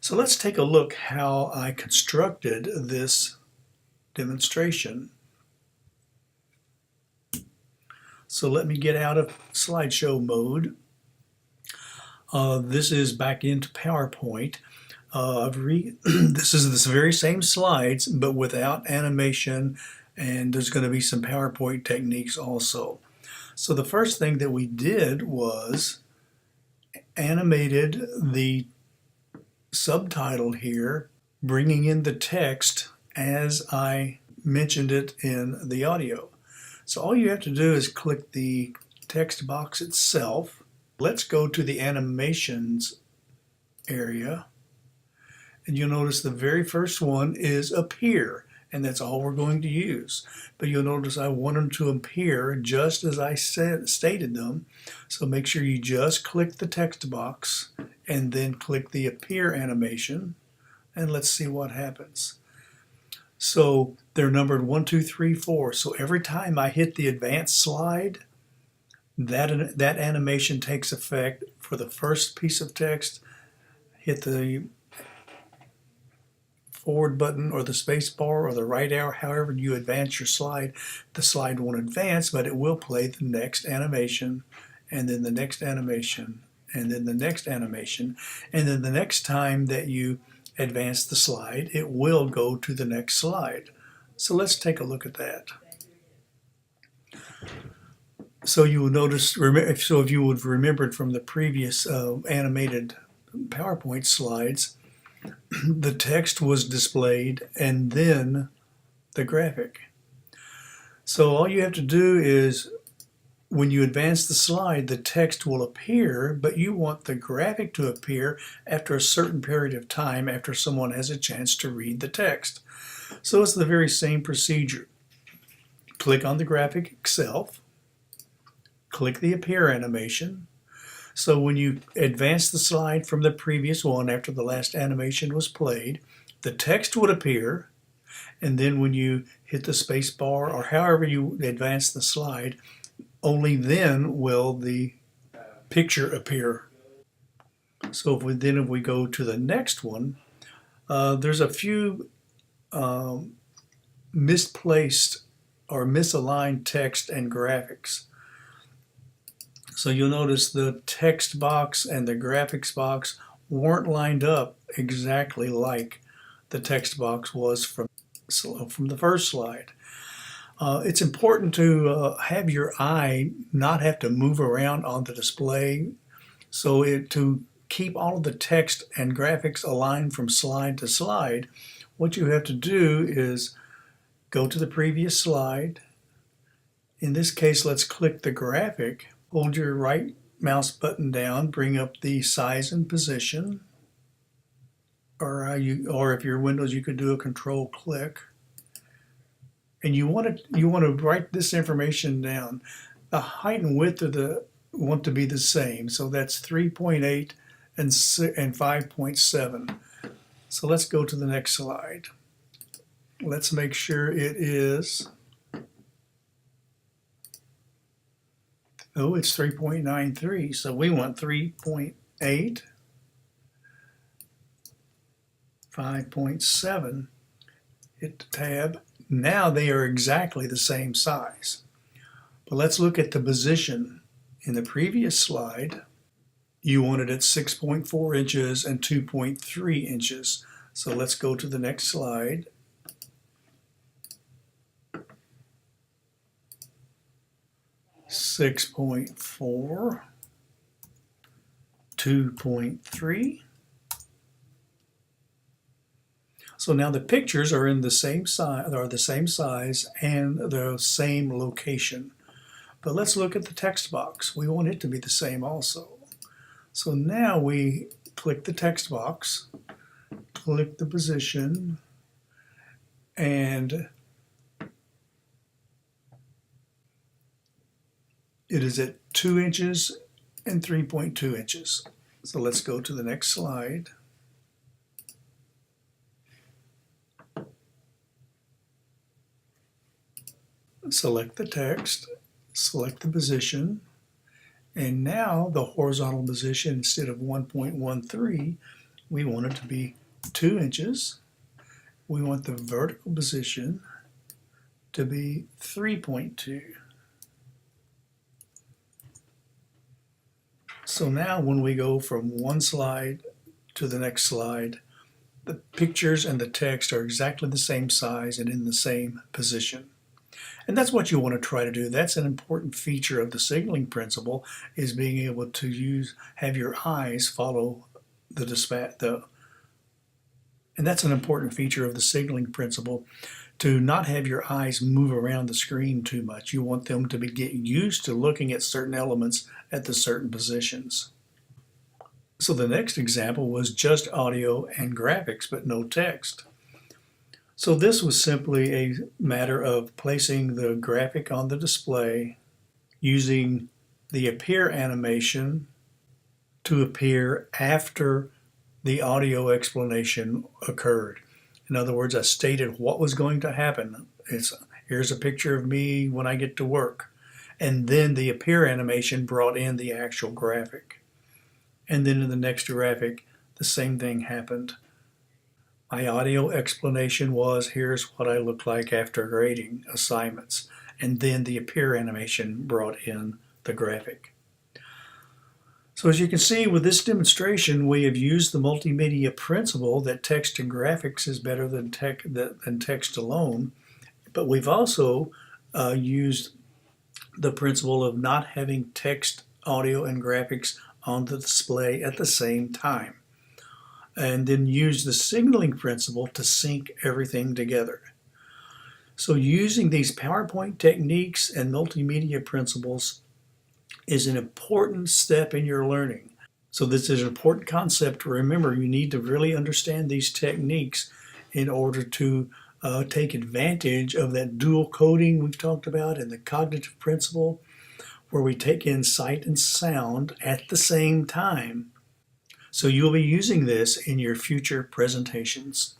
So let's take a look how I constructed this demonstration. So let me get out of slideshow mode. This is back into PowerPoint. This is this very same slides, but without animation, and there's going to be some PowerPoint techniques also. So the first thing that we did was animated the subtitle here, bringing in the text as I mentioned it in the audio. So all you have to do is click the text box itself. Let's go to the animations area, and you'll notice the very first one is appear, and that's all we're going to use. But you'll notice I want them to appear just as I stated them. So make sure you just click the text box and then click the appear animation, and let's see what happens. So they're numbered 1, 2, 3, 4. So every time I hit the advanced slide, that animation takes effect for the first piece of text. Hit the forward button or the space bar or the right arrow, however you advance your slide. The slide won't advance, but it will play the next animation, and then the next animation, and then the next animation, and then the next time that you advance the slide, it will go to the next slide. So let's take a look at that. So you will notice, so if you would have remembered from the previous animated PowerPoint slides, the text was displayed and then the graphic. So all you have to do is, when you advance the slide, the text will appear, but you want the graphic to appear after a certain period of time after someone has a chance to read the text. So it's the very same procedure. Click on the graphic itself, click the appear animation. So when you advance the slide from the previous one after the last animation was played, the text would appear, and then when you hit the space bar or however you advance the slide, only then will the picture appear. So if we go to the next one, there's a few misplaced or misaligned text and graphics. So you'll notice the text box and the graphics box weren't lined up exactly like the text box was from the first slide. It's important to have your eye not have to move around on the display. So to keep all of the text and graphics aligned from slide to slide, what you have to do is go to the previous slide. In this case, let's click the graphic. Hold your right mouse button down, bring up the size and position, or if you're Windows, you could do a control click. And you want to write this information down. The height and width want to be the same, so that's 3.8 and 5.7. So let's go to the next slide. Let's make sure it is. Oh, it's 3.93, so we want 3.8, 5.7. Hit the tab. Now they are exactly the same size. But let's look at the position. In the previous slide, you wanted it 6.4 inches and 2.3 inches. So let's go to the next slide. .4, 2.3. So now the pictures are in the same size, and the same location. But let's look at the text box. We want it to be the same also. So now we click the text box, click the position, and it is at 2 inches and 3.2 inches. So let's go to the next slide. Select the text, select the position, and now the horizontal position, instead of 1.13, we want it to be 2 inches. We want the vertical position to be 3.2. So now when we go from one slide to the next slide, the pictures and the text are exactly the same size and in the same position. And that's what you want to try to do. That's an important feature of the signaling principle, is being able to have your eyes follow and that's an important feature of the signaling principle, to not have your eyes move around the screen too much. You want them to get used to looking at certain elements at the certain positions. So the next example was just audio and graphics, but no text. So this was simply a matter of placing the graphic on the display, using the appear animation to appear after the audio explanation occurred. In other words, I stated what was going to happen. Here's a picture of me when I get to work. And then the appear animation brought in the actual graphic. And then in the next graphic, the same thing happened. My audio explanation was, here's what I look like after grading assignments. And then the appear animation brought in the graphic. So as you can see with this demonstration, we have used the multimedia principle that text and graphics is better than text alone. But we've also used the principle of not having text, audio, and graphics on the display at the same time. And then use the signaling principle to sync everything together. So using these PowerPoint techniques and multimedia principles is an important step in your learning. So this is an important concept to remember. You need to really understand these techniques in order to take advantage of that dual coding we've talked about and the cognitive principle, where we take in sight and sound at the same time. So you'll be using this in your future presentations.